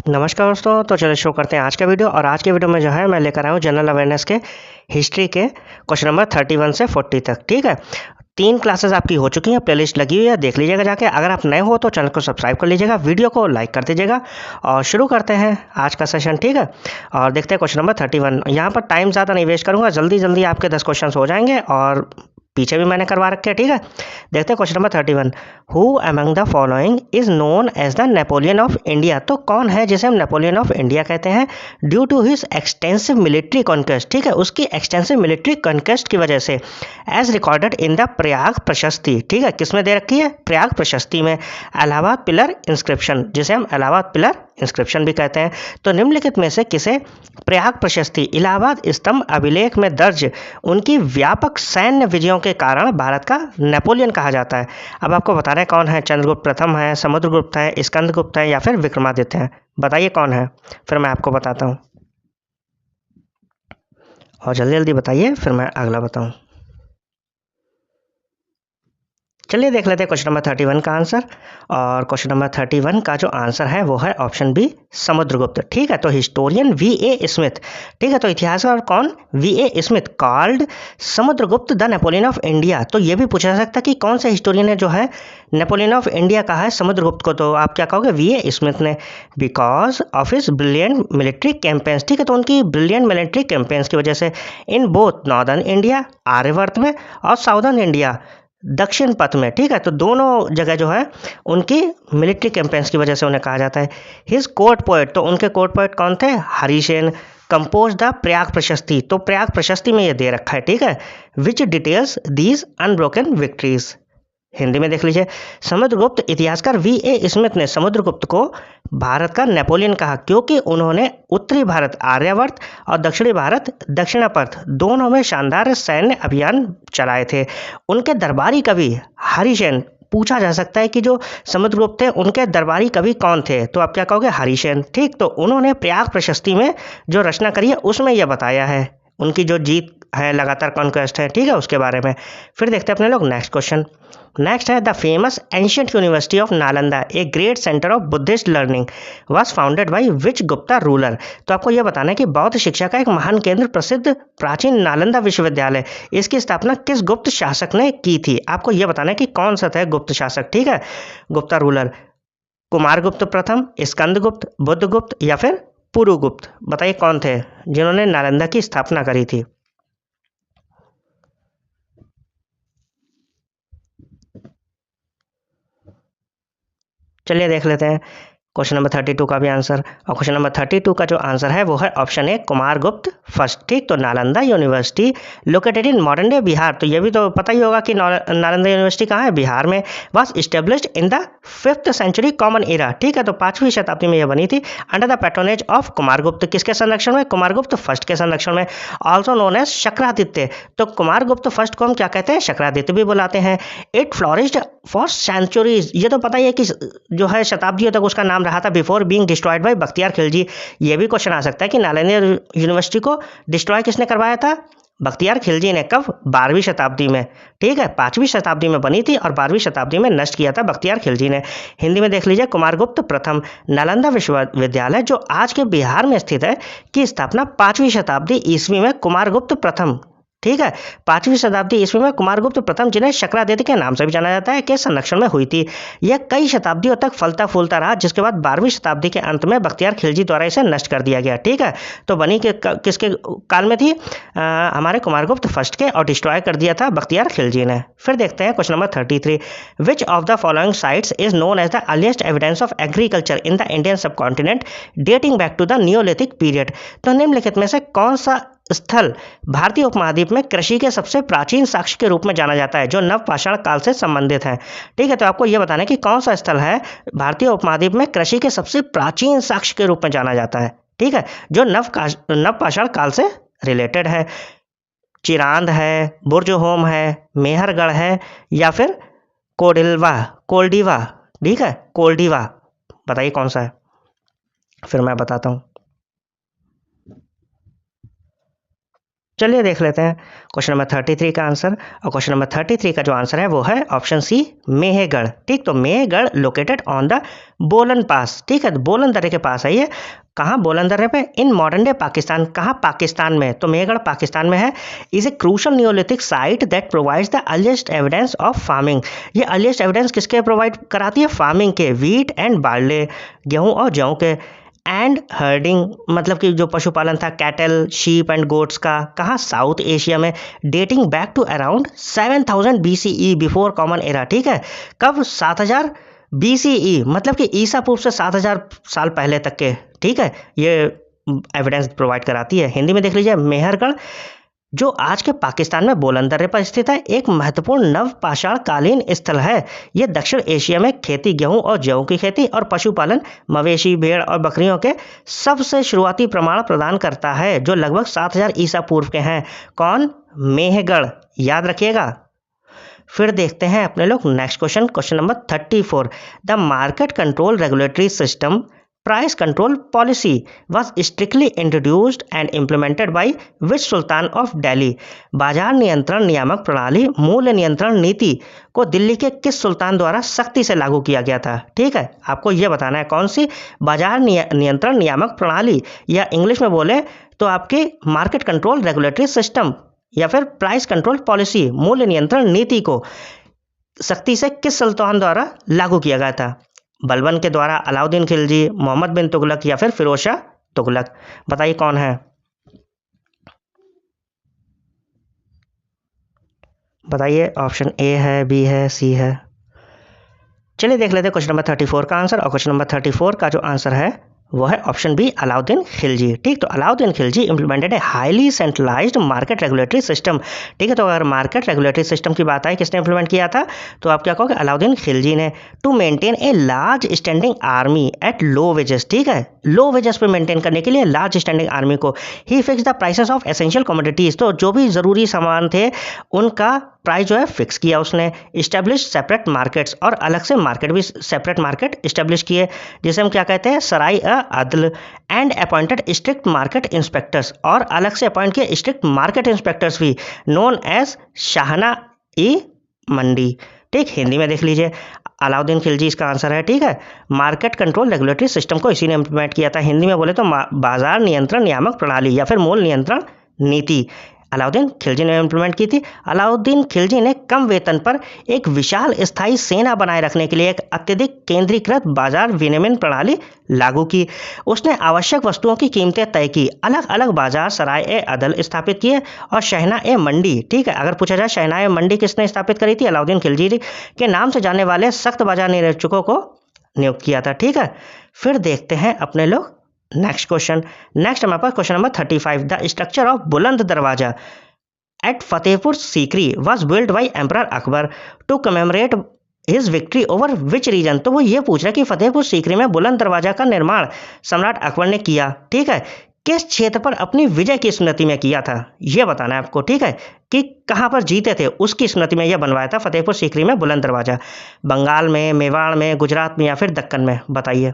नमस्कार दोस्तों। तो चलिए शुरू करते हैं आज का वीडियो। और आज के वीडियो में जो है मैं लेकर आया हूँ जनरल अवेयरनेस के हिस्ट्री के क्वेश्चन नंबर 31 से 40 तक। ठीक है, 3 क्लासेस आपकी हो चुकी हैं, प्लेलिस्ट लगी हुई है, देख लीजिएगा जाके। अगर आप नए हो तो चैनल को सब्सक्राइब कर लीजिएगा, वीडियो को लाइक कर दीजिएगा और शुरू करते हैं आज का सेशन। ठीक है, और देखते हैं क्वेश्चन नंबर 31। यहाँ पर टाइम ज़्यादा नहीं वेस्ट करूँगा, जल्दी जल्दी आपके 10 क्वेश्चन हो जाएंगे और पीछे भी मैंने करवा रखे हैं। ठीक है, देखते हैं question number 31। Who among the following is known as the Napoleon of India. तो कौन है जिसे हम नेपोलियन ऑफ इंडिया कहते हैं? Due to his extensive military conquest. ठीक है, उसकी एक्सटेंसिव मिलिट्री कॉन्क्वेस्ट की वजह से, as recorded in the Prayag Prashasti. ठीक है, किसमें दे रखी है? प्रयाग प्रशस्ति में। इलाहाबाद पिलर इंस्क्रिप्शन, जिसे हम इलाहाबाद पिलर इंस्क्रिप्शन भी कहते हैं। तो निम्नलिखित में से किसे प्रयाग प्रशस्ति इलाहाबाद स्तंभ अभिलेख में दर्ज उनकी व्यापक सैन्य विजयों के कारण भारत का नेपोलियन कहा जाता है? अब आपको बता रहे हैं कौन है। चंद्रगुप्त प्रथम है, समुद्रगुप्त है, स्कंदगुप्त है या फिर विक्रमादित्य है? बताइए कौन है, फिर मैं आपको बताता हूँ। और जल्दी जल्दी बताइए, फिर मैं अगला बताऊँ। चलिए देख लेते हैं क्वेश्चन नंबर 31 का आंसर। और क्वेश्चन नंबर 31 का जो आंसर है वो है ऑप्शन बी, समुद्रगुप्त। ठीक है, तो हिस्टोरियन V.A. स्मिथ, ठीक है, तो इतिहासकार कौन? V.A. Smith called Samudragupta the Napoleon of India. तो ये भी पूछा जा सकता है कि कौन से हिस्टोरियन है जो है नेपोलियन ऑफ इंडिया कहा है समुद्रगुप्त को? तो आप क्या कहोगे? V.A. स्मिथ ने, because of his brilliant military campaigns. ठीक है, तो उनकी ब्रिलियंट मिलिट्री कैंपेन्स की वजह से in both northern India Aryavarta में और साउदर्न इंडिया दक्षिण पथ में। ठीक है, तो दोनों जगह जो है उनकी मिलिट्री कैंपेन्स की वजह से उन्हें कहा जाता है। हिज कोर्ट पोएट, तो उनके कोर्ट पोएट कौन थे? हरिसेन। कंपोज द प्रयाग प्रशस्ति, तो प्रयाग प्रशस्ति में ये दे रखा है। ठीक है, which details these unbroken victories. Hindi में देख लीजिए। समुद्रगुप्त इतिहासकार V.A. स्मिथ ने समुद्रगुप्त को भारत का नेपोलियन कहा क्योंकि उन्होंने उत्तरी भारत आर्यावर्त और दक्षिणी भारत दक्षिणापथ दोनों में शानदार सैन्य अभियान चलाए थे। उनके दरबारी कवि हरिसेन, पूछा जा सकता है कि जो समुद्रगुप्त थे उनके दरबारी कवि कौन थे? तो आप क्या कहोगे? हरिसेन। ठीक, तो उन्होंने प्रयाग प्रशस्ति में जो रचना करी है उसमें यह बताया है उनकी जो जीत है, लगातार कॉन्क्वेस्ट है। ठीक है, उसके बारे में फिर देखते हैं अपने लोग नेक्स्ट क्वेश्चन। नेक्स्ट है the famous ancient university of Nalanda, a great centre of Buddhist learning, was founded by which Gupta ruler. तो आपको यह बताना है कि बौद्ध शिक्षा का एक महान केंद्र प्रसिद्ध प्राचीन नालंदा विश्वविद्यालय, इसकी स्थापना किस गुप्त शासक ने की थी? आपको यह बताना है कि कौन सा था गुप्त शासक। ठीक है, गुप्ता रूलर, कुमारगुप्त प्रथम, स्कंदगुप्त, बुद्धगुप्त या फिर पुरुगुप्त। बताइए कौन थे जिन्होंने नालंदा की स्थापना करी थी? चलिए देख लेते हैं क्वेश्चन नंबर 32 का भी आंसर। और क्वेश्चन नंबर 32 का जो आंसर है वो है ऑप्शन ए, कुमारगुप्त फर्स्ट। ठीक, तो Nalanda university located in modern day Bihar, तो ये भी तो पता ही होगा कि नालंदा यूनिवर्सिटी कहाँ है? बिहार में। Was established in the 5th century common era. ठीक है, तो 5वीं शताब्दी में यह बनी थी under the patronage of Kumaragupta. किसके संरक्षण में? कुमारगुप्त फर्स्ट के संरक्षण में। ऑल्सो नोन एज शक्रादित्य, तो कुमारगुप्त फर्स्ट को हम क्या कहते हैं? शक्रादित्य भी बुलाते हैं। इट फ्लोरिश्ड फॉर सेंचुरीज, ये तो पता ही है कि जो है शताब्दियों तक उसका नाम रहा था, before being destroyed by Bakhtiyar Khilji. ये भी क्वेश्चन आ सकता है कि नालंदा यूनिवर्सिटी को डिस्ट्रॉय किसने करवाया था? बख्तियार खिलजी ने। कब? 12वीं शताब्दी में। ठीक है, 5वीं शताब्दी में बनी थी और 12वीं शताब्दी में नष्ट किया था बख्तियार खिलजी ने। हिंदी में देख लीजिए, कुमारगुप्त प्रथम नालंदा विश्वविद्यालय जो आज के बिहार में स्थित है की स्थापना 5वीं शताब्दी ईस्वी में कुमारगुप्त प्रथम, ठीक है, 5वीं शताब्दी ईस्वी में कुमारगुप्त प्रथम, जिन्हें शक्रादित्य के नाम से भी जाना जाता है, के संरक्षण में हुई थी। यह कई शताब्दियों तक फलता फूलता रहा, जिसके बाद 12वीं शताब्दी के अंत में बख्तियार खिलजी द्वारा इसे नष्ट कर दिया गया। ठीक है, तो बनी किसके काल में थी? हमारे कुमारगुप्त फर्स्ट के, और डिस्ट्रॉय कर दिया था बख्तियार खिलजी ने। फिर देखते हैं question number 33। Which of the following sites is known as the earliest evidence of agriculture in the Indian subcontinent dating back to the neolithic period. तो निम्नलिखित में से कौन सा स्थल भारतीय उपमहाद्वीप में कृषि के सबसे प्राचीन साक्ष्य के रूप में जाना जाता है, जो नवपाषाण काल से संबंधित है? ठीक है, तो आपको यह बताना है कि कौन सा स्थल है भारतीय उपमहाद्वीप में कृषि के सबसे प्राचीन साक्ष्य के रूप में जाना जाता है। ठीक है, जो नवपाषाण काल से रिलेटेड है। चिरांद है, बुर्जहोम है, मेहरगढ़ है या फिर कोल्डिवा। ठीक है, कोल्डिवा। बताइए कौन सा है, फिर मैं बताता हूँ। चलिए देख लेते हैं क्वेश्चन नंबर 33 का आंसर। और क्वेश्चन नंबर 33 का जो आंसर है वो है ऑप्शन सी, मेहगढ़। ठीक, तो मेहगढ़ लोकेटेड ऑन द बोलन पास। ठीक है, तो बोलन दर्रे के पास है ये। कहाँ? बोलन दर्रे पे, इन मॉडर्न डे पाकिस्तान। कहाँ? पाकिस्तान में। तो मेहगढ़ पाकिस्तान में है। Is a crucial Neolithic site that provides the earliest evidence of farming. ये अर्लीस्ट एविडेंस किसके प्रोवाइड कराती है? फार्मिंग के, व्हीट एंड बार्ले, गेहूँ और जौ के। एंड हर्डिंग, मतलब कि जो पशुपालन था, कैटल, शीप एंड गोट्स का। कहाँ? साउथ एशिया में। Dating back to around 7000 BCE, before common era. ठीक है, कब? 7000 BCE, मतलब कि ईसा पूर्व से 7000 साल पहले तक के। ठीक है, ये एविडेंस प्रोवाइड कराती है। हिंदी में देख लीजिए, मेहरगढ़ जो आज के पाकिस्तान में बोलन दर्रे पर स्थित है, एक महत्वपूर्ण नवपाषाण कालीन स्थल है। यह दक्षिण एशिया में खेती, गेहूं और जौ की खेती और पशुपालन, मवेशी, भेड़ और बकरियों के सबसे शुरुआती प्रमाण प्रदान करता है, जो लगभग 7000 ईसा पूर्व के हैं। कौन? मेहगढ़, याद रखिएगा। फिर देखते हैं अपने लोग next question, question number 34। The market control regulatory system price control policy was strictly introduced and implemented by which Sultan of Delhi. बाजार नियंत्रण नियामक प्रणाली, मूल्य नियंत्रण नीति को दिल्ली के किस सुल्तान द्वारा सख्ती से लागू किया गया था? ठीक है, आपको यह बताना है कौन सी बाजार नियंत्रण नियामक प्रणाली, या इंग्लिश में बोले तो आपकी मार्केट कंट्रोल रेगुलेटरी सिस्टम या फिर प्राइस कंट्रोल पॉलिसी, मूल्य नियंत्रण नीति को सख्ती से किस सुल्तान द्वारा लागू किया गया था? बलबन के द्वारा, अलाउद्दीन खिलजी, मोहम्मद बिन तुगलक या फिर फिरोज शाह तुगलक। बताइए कौन है? बताइए, ऑप्शन ए है, बी है, सी है। चलिए देख लेते हैं क्वेश्चन नंबर 34 का आंसर। और क्वेश्चन नंबर 34 का जो आंसर है वो है ऑप्शन बी, अलाउद्दीन खिलजी। ठीक, तो Alauddin Khilji implemented a highly centralised market regulatory system. ठीक है, तो अगर मार्केट रेगुलेटरी सिस्टम की बात आए, किसने इंप्लीमेंट किया था? तो आप क्या कहोगे? अलाउद्दीन खिलजी ने। To maintain a large standing army at low wages. ठीक है, लो वेजेस पे मेंटेन करने के लिए लार्ज स्टैंडिंग आर्मी को। He fix the prices of essential commodities, तो जो भी ज़रूरी सामान थे उनका प्राइस जो है फिक्स किया उसने। इस्टेब्लिश सेपरेट मार्केट्स, और अलग से मार्केट भी, सेपरेट मार्केट इस्टेब्लिश किए, जिसे हम क्या कहते हैं? सराय अदल। And appointed strict market inspectors, और अलग से अपॉइंट किए स्ट्रिक्ट मार्केट इंस्पेक्टर्स भी, नोन एज शाहना ई मंडी। ठीक, हिंदी में देख लीजिए, अलाउद्दीन खिलजी इसका आंसर है। ठीक है, मार्केट कंट्रोल रेगुलेटरी सिस्टम को इसी ने इंप्लीमेंट किया था। हिंदी में बोले तो बाजार नियंत्रण नियामक प्रणाली या फिर मूल्य नियंत्रण नीति अलाउद्दीन खिलजी ने इंप्लीमेंट की थी। अलाउद्दीन खिलजी ने कम वेतन पर एक विशाल स्थायी सेना बनाए रखने के लिए एक अत्यधिक केंद्रीकृत बाजार विनियमन प्रणाली लागू की। उसने आवश्यक वस्तुओं की कीमतें तय की, अलग अलग बाजार सराय ए अदल स्थापित किए और शहना ए मंडी। ठीक है, अगर पूछा जाए शहना ए मंडी किसने स्थापित करी थी? अलाउद्दीन खिलजी के नाम से जाने वाले सख्त बाजार निरीक्षकों को नियुक्त किया था। ठीक है, फिर देखते हैं अपने लोग नेक्स्ट क्वेश्चन। नेक्स्ट हमारे पास question number 35। The structure of Buland Darwaza at Fatehpur Sikri was build by emperor Akbar to commemorate his victory over which region. तो वो ये पूछ रहा है कि फतेहपुर सीकरी में बुलंद दरवाजा का निर्माण सम्राट अकबर ने किया। ठीक है, किस क्षेत्र पर अपनी विजय की स्मृति में किया था, यह बताना है आपको। ठीक है, कि कहाँ पर जीते थे उसकी स्मृति में यह बनवाया था फतेहपुर सीकरी में बुलंद दरवाजा। बंगाल में, मेवाड़ में, गुजरात में या फिर दक्कन में? बताइए।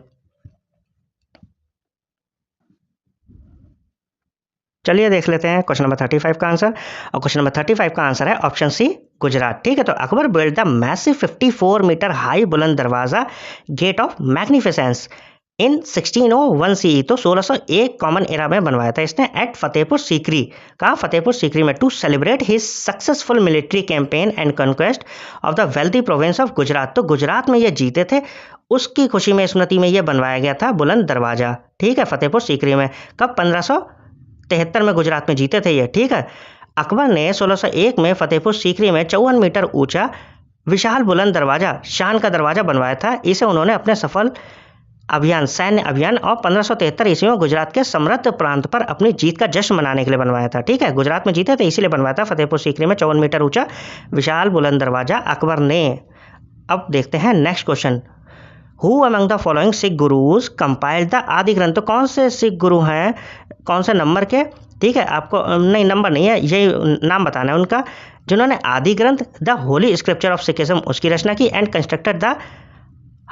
चलिए देख लेते हैं क्वेश्चन नंबर 35 का आंसर। और क्वेश्चन नंबर 35 का आंसर है ऑप्शन सी, गुजरात। ठीक है, तो Akbar build the massive 54 metre high Buland Darwaza gate of magnificence in 1601 CE, तो 1601 कॉमन एरा में बनवाया था इसने एट फतेहपुर सीकरी। कहाँ? फतेहपुर सीकरी में। To celebrate his successful military campaign and conquest of the wealthy province of Gujarat, तो गुजरात में ये जीते थे, उसकी खुशी में, स्मृति में यह बनवाया गया था बुलंद दरवाजा। ठीक है, फतेहपुर सीकरी में। कब? 1573 में गुजरात में जीते थे ये। ठीक है, अकबर ने 1601 में फतेहपुर सीकरी में 54 मीटर ऊंचा विशाल बुलंद दरवाजा, शान का दरवाजा बनवाया था। इसे उन्होंने अपने सफल अभियान, सैन्य अभियान और 1573 ईस्वी में गुजरात के समृद्ध प्रांत पर अपनी जीत का जश्न मनाने के लिए बनवाया था। ठीक है, गुजरात में जीते थे इसीलिए बनवाया था फतेहपुर सीकरी में 54 मीटर ऊंचा विशाल बुलंद दरवाजा अकबर ने। अब देखते हैं next question. Who among the following Sikh gurus compiled the Adi Granth, तो कौन से सिख गुरु हैं, कौन से नंबर के? ठीक है, आपको नहीं, नंबर नहीं है, यही नाम बताना है उनका, जिन्होंने आदि ग्रंथ the Holi scripture of Sikhism उसकी रचना की एंड कंस्ट्रक्टेड द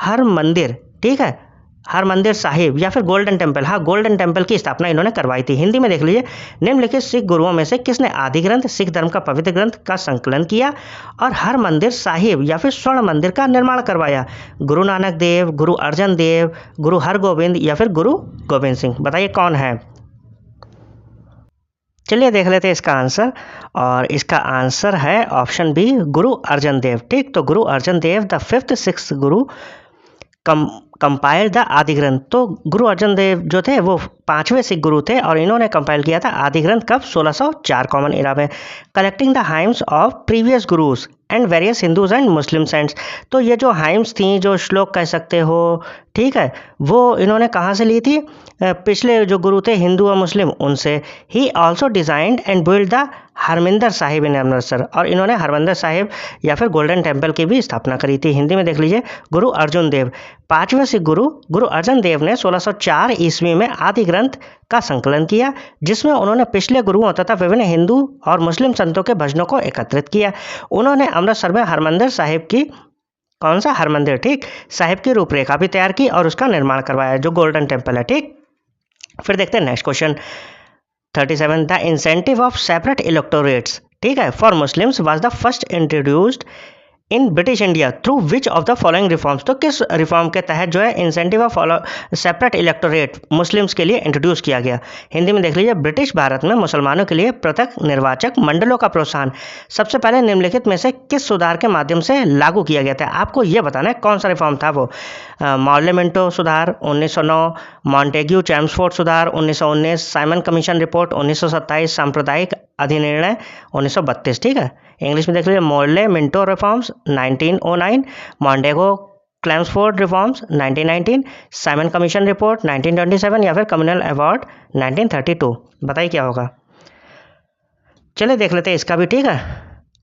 हर मंदिर। ठीक है, हरमंदिर साहिब या फिर गोल्डन टेम्पल, हाँ गोल्डन टेम्पल की स्थापना इन्होंने करवाई थी। हिंदी में देख लीजिए, निम्नलिखित सिख गुरुओं में से किसने आदि ग्रंथ सिख धर्म का पवित्र ग्रंथ का संकलन किया और हरमंदिर साहिब या फिर स्वर्ण मंदिर का निर्माण करवाया? गुरु नानक देव, गुरु अर्जन देव, गुरु हरगोविंद या फिर गुरु गोविंद सिंह? बताइए कौन है। चलिए देख लेते हैं इसका आंसर, और इसका आंसर है ऑप्शन बी, गुरु अर्जन देव। ठीक, तो Guru Arjan Dev the 5th six Guru compile the Adi Granth. तो गुरु अर्जन देव जो थे वो 5वें सिख गुरु थे और इन्होंने कंपाइल किया था आदि ग्रंथ कब? 1604 कॉमन एरा में। Collecting the hymns of previous gurus and various Hindus and Muslim saints. तो ये जो हाइम्स थी, जो श्लोक कह सकते हो, ठीक है, वो इन्होंने कहाँ से ली थी? पिछले जो गुरु थे हिंदू और मुस्लिम, उनसे। He also designed and build the Harmandir Sahib in Amritsar, और इन्होंने हरमिंदर साहिब या फिर गोल्डन टेम्पल की भी स्थापना करी थी। हिंदी में देख लीजिए, गुरु अर्जुन देव। 5वें सिख गुरु गुरु अर्जन देव ने 1604 ईस्वी में आदि ग्रंथ का संकलन किया, जिसमें उन्होंने पिछले गुरुओं तथा विभिन्न हिंदू और मुस्लिम संतों के भजनों को एकत्रित किया। उन्होंने अमृतसर में हरमंदिर साहिब की, कौन सा? हरमंदिर, ठीक, साहिब की रूपरेखा भी तैयार की और उसका निर्माण करवाया, जो गोल्डन टेम्पल है। ठीक, फिर देखते हैं next question 37। The incentive of separate electorates, ठीक है, for Muslims was the first introduced in British India through which of the following reforms. तो किस रिफॉर्म के तहत जो है incentive of separate electorate Muslims के लिए इंट्रोड्यूस किया गया? हिंदी में देख लीजिए, ब्रिटिश भारत में मुसलमानों के लिए पृथक निर्वाचक मंडलों का प्रोत्साहन सबसे पहले निम्नलिखित में से किस सुधार के माध्यम से लागू किया गया था? आपको यह बताना है कौन सा रिफॉर्म था वो। मॉर्ले मिंटो सुधार 1909, मॉन्टेग्यू चैम्सफोर्ड सुधार 1919, साइमन कमीशन रिपोर्ट 1927, सांप्रदायिक अधिनिर्णय 1932। ठीक है, इंग्लिश में देख लीजिए, Morley Minto reforms 1909, Montagu Chelmsford reforms 1919, Simon commission report 1927 या फिर कम्युनल अवार्ड 1932। बताइए क्या होगा। चलिए देख लेते हैं इसका भी। ठीक है,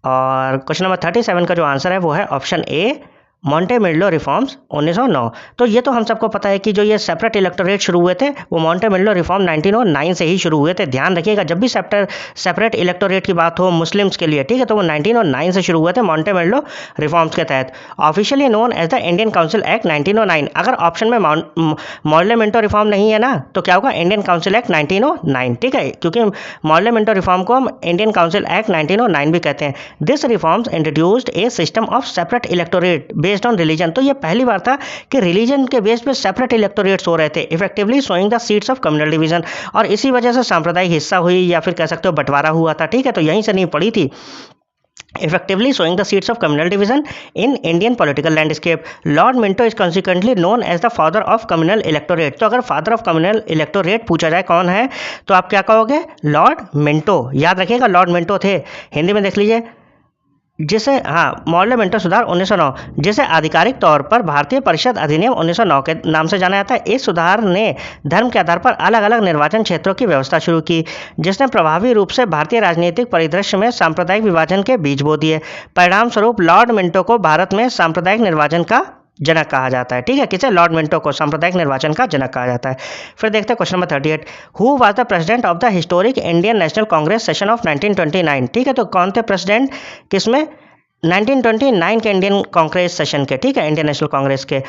और क्वेश्चन नंबर 37 का जो आंसर है वो है ऑप्शन ए, मॉन्टेमिडलो रिफॉर्म्स 1909। तो ये तो हम सबको पता है कि जो ये सेपरेट इलेक्टोरेट शुरू हुए थे वो मॉन्टेमिडलो रिफॉर्म 1909 से ही शुरू हुए थे। ध्यान रखिएगा, जब भी सेपरेट इलेक्टोरेट की बात हो मुस्लिम्स के लिए, ठीक है, तो वो 1909 से शुरू हुए थे मॉन्टेमिडलो रिफॉर्म्स के तहत। Officially known as the Indian council act 1909। अगर ऑप्शन में मॉर्लेमेंटो रिफॉर्म नहीं है ना, तो क्या होगा? Indian council act 1909। ठीक है, क्योंकि मॉर्लेमेंटो रिफॉर्म को हम इंडियन काउंसिल एक्ट 1909 भी कहते हैं। This reforms introduced A system of separate electorate based on religion. तो ये पहली बार था कि रिलीजन के बेस पे सेपरेट इलेक्टोरेट्स हो रहे थे, effectively showing the seats of communal division, और इसी वजह से सांप्रदायिक हिस्सा हुई या फिर कह सकते हो बंटवारा हुआ था। ठीक है, तो यहीं से नहीं पड़ी थी, effectively showing the seats of communal division in Indian political landscape. Lord Minto is consequently known as the father of communal electorate. तो अगर फादर ऑफ कम्युनल इलेक्टोरेट पूछा जाए कौन है, तो आप क्या कहोगे? Lord Minto. याद रखिएगा, लॉर्ड मिंटो थे। हिंदी में देख लीजिए, जिसे, हाँ, मॉर्ले मिंटो सुधार 1909, जिसे आधिकारिक तौर पर भारतीय परिषद अधिनियम 1909 के नाम से जाना जाता है। इस सुधार ने धर्म के आधार पर अलग अलग निर्वाचन क्षेत्रों की व्यवस्था शुरू की, जिसने प्रभावी रूप से भारतीय राजनीतिक परिदृश्य में सांप्रदायिक विभाजन के बीज बो दिए। परिणाम स्वरूप लॉर्ड मिंटो को भारत में सांप्रदायिक निर्वाचन का जनक कहा जाता है। ठीक है, किसे? लॉर्ड मिंटो को सांप्रदायिक निर्वाचन का जनक कहा जाता है। फिर देखते हैं question number 38। Who was the president of the historic Indian national Congress session of 1929? ठीक है, तो कौन थे प्रेसिडेंट किसमें? 1929 के इंडियन कांग्रेस सेशन के, ठीक है, इंडियन नेशनल कांग्रेस के,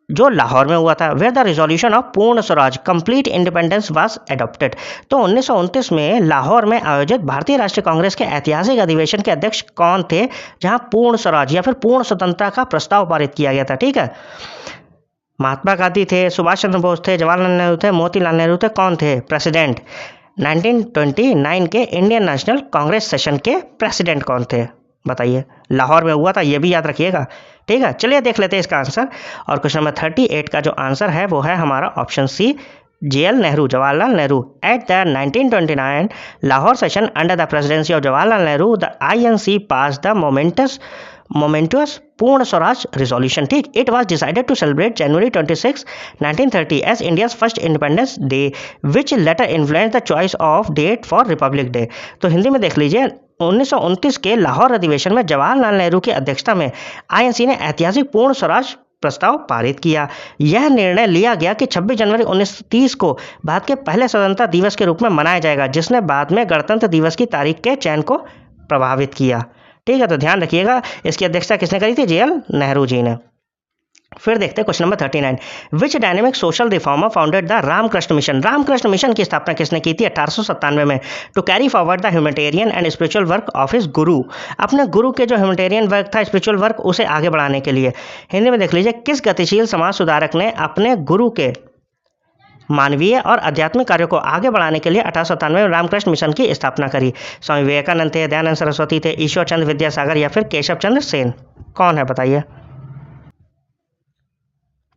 जो लाहौर में हुआ था। वेयर द रिजोल्यूशन ऑफ पूर्ण Swaraj complete independence was adopted. तो 1929 में लाहौर में आयोजित भारतीय राष्ट्रीय कांग्रेस के ऐतिहासिक अधिवेशन के अध्यक्ष कौन थे, जहां पूर्ण स्वराज या फिर पूर्ण स्वतंत्रता का प्रस्ताव पारित किया गया था? ठीक है, महात्मा गांधी थे, सुभाष चंद्र बोस थे, जवाहरलाल नेहरू थे, मोतीलाल नेहरू थे। कौन थे प्रेसिडेंट? 1929 के इंडियन नेशनल कांग्रेस सेशन के प्रेसिडेंट कौन थे? बताइए। लाहौर में हुआ था, ये भी याद रखिएगा। ठीक है, चलिए देख लेते हैं इसका आंसर, और क्वेश्चन नंबर 38 का जो आंसर है वो है हमारा option C, JL Nehru, Jawaharlal Nehru. At the 1929 Lahore session under the presidency of Jawaharlal Nehru, the INC pass the momentous Purna Swaraj resolution. ठीक, it was decided to celebrate January 26, 1930 as India's first independence day, which later influence the choice of date for republic day. तो हिंदी में देख लीजिए, 1929 के लाहौर अधिवेशन में जवाहरलाल नेहरू की अध्यक्षता में INC ने ऐतिहासिक पूर्ण स्वराज प्रस्ताव पारित किया। यह निर्णय लिया गया कि 26 जनवरी 1930 को भारत के पहले स्वतंत्रता दिवस के रूप में मनाया जाएगा, जिसने बाद में गणतंत्र दिवस की तारीख के चयन को प्रभावित किया। ठीक है, तो ध्यान रखिएगा, इसकी अध्यक्षता किसने करी थी? JL नेहरू जी ने। फिर देखते हैं question number 39, which dynamic social reformer founded the Ramakrishna mission. Ramakrishna mission की स्थापना किसने की थी 1897 में, to carry forward the humanitarian and spiritual work of his guru. अपने गुरु के जो ह्यूमैनिटेरियन वर्क था, स्पिरिचुअल वर्क, उसे आगे बढ़ाने के लिए। हिंदी में देख लीजिए, किस गतिशील समाज सुधारक ने अपने गुरु के मानवीय और आध्यात्मिक कार्यों को आगे बढ़ाने के लिए 1897 में रामकृष्ण मिशन की स्थापना करी। स्वामी विवेकानंद थे, दयानंद सरस्वती थे, ईश्वर चंद्र विद्यासागर या फिर केशव चंद्र सेन? कौन है बताइए।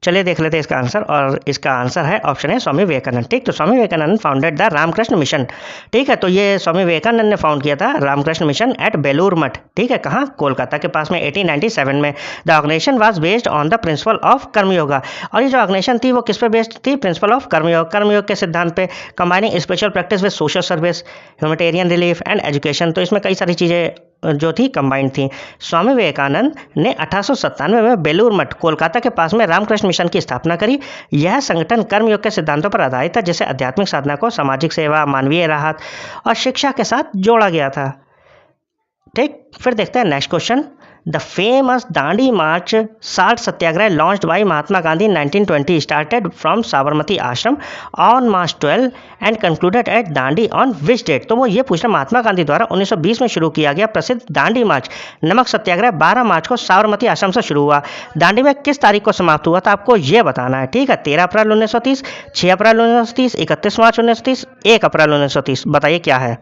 चलिए देख लेते हैं इसका आंसर, और इसका आंसर है ऑप्शन है स्वामी विवेकानंद। ठीक, तो Swami Vivekananda founded the Ramakrishna mission. ठीक है, तो ये स्वामी विवेकानंद ने फाउंड किया था रामकृष्ण मिशन एट बेलूर मठ। ठीक है, कहाँ? कोलकाता के पास में 1897 में। The organisation was based on the principle of karmayoga. और ये जो ऑर्गेनाइजेशन थी वो किस पे बेस्ड थी? प्रिंसिपल ऑफ कर्मयोग, कर्मयोग के सिद्धांत पे, combining spiritual practice with social service, humanitarian relief and education. तो इसमें कई सारी चीज़ें जो थी कंबाइंड थी। स्वामी विवेकानंद ने 1897 में बेलूर मठ, कोलकाता के पास में रामकृष्ण मिशन की स्थापना करी। यह संगठन कर्मयोग के सिद्धांतों पर आधारित था, जिसे आध्यात्मिक साधना को सामाजिक सेवा, मानवीय राहत और शिक्षा के साथ जोड़ा गया था। ठीक, फिर देखते हैं next question. The famous Dandi march salt satyagraha launched by Mahatma Gandhi in 1920 started from Sabarmati ashram on March 12 and concluded at Dandi on which date. तो वो ये पूछ रहे महात्मा गांधी द्वारा 1920 में शुरू किया गया प्रसिद्ध दांडी मार्च, नमक सत्याग्रह 12 मार्च को साबरमती आश्रम से शुरू हुआ। दांडी में किस तारीख को समाप्त हुआ था आपको ये बताना है। ठीक है, 13 अप्रैल 1930, 6 अप्रैल 1930, 31 मार्च 1930, 1 अप्रैल 1930। बताइए क्या है।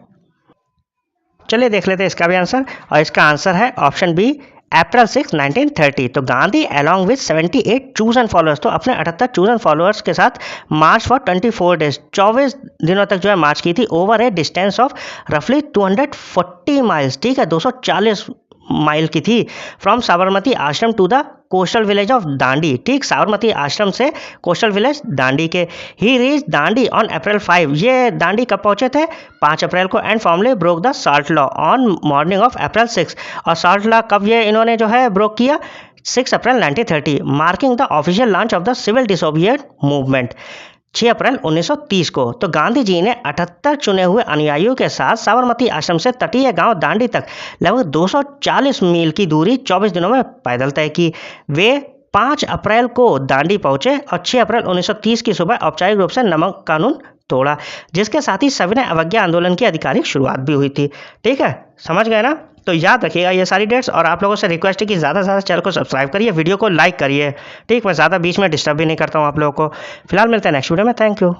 चलिए देख लेते हैं इसका भी आंसर, और इसका आंसर है ऑप्शन बी, अप्रैल 6, 1930। तो Gandhi along with 78 chosen followers, तो अपने 78 चूजन फॉलोअर्स के साथ मार्च फॉर 24 डेज, 24 दिनों तक जो है मार्च की थी, ओवर ए डिस्टेंस ऑफ रफली 240 माइल्स। ठीक है, 240 माइल की थी, from Sabarmati Ashram to the coastal village of Dandi. ठीक, साबरमती आश्रम से कोस्टल विलेज दांडी के। He reach Dandi on April 5। ये दांडी कब पहुंचे थे? 5 अप्रैल को। And formally broke the salt law on morning of April 6। और साल्ट लॉ कब ये इन्होंने जो है ब्रोक किया? 6 April 1930, marking the official launch of the civil disobedience movement 6 April 1930 को। तो गांधी जी ने 78 चुने हुए अनुयायियों के साथ साबरमती आश्रम से तटीय गांव दांडी तक लगभग 240 मील की दूरी 24 दिनों में पैदल तय की। वे 5 अप्रैल को दांडी पहुंचे और 6 अप्रैल 1930 की सुबह औपचारिक रूप से नमक कानून तोड़ा, जिसके साथ ही सविनय अवज्ञा आंदोलन की आधिकारिक शुरुआत भी हुई थी। ठीक है, समझ गए ना? तो याद रखिएगा ये सारी डेट्स, और आप लोगों से रिक्वेस्ट है कि ज़्यादा से ज़्यादा चैनल को सब्सक्राइब करिए, वीडियो को लाइक करिए। ठीक, मैं ज़्यादा बीच में डिस्टर्ब भी नहीं करता हूँ आप लोगों को। फिलहाल मिलते हैं नेक्स्ट वीडियो में। Thank you.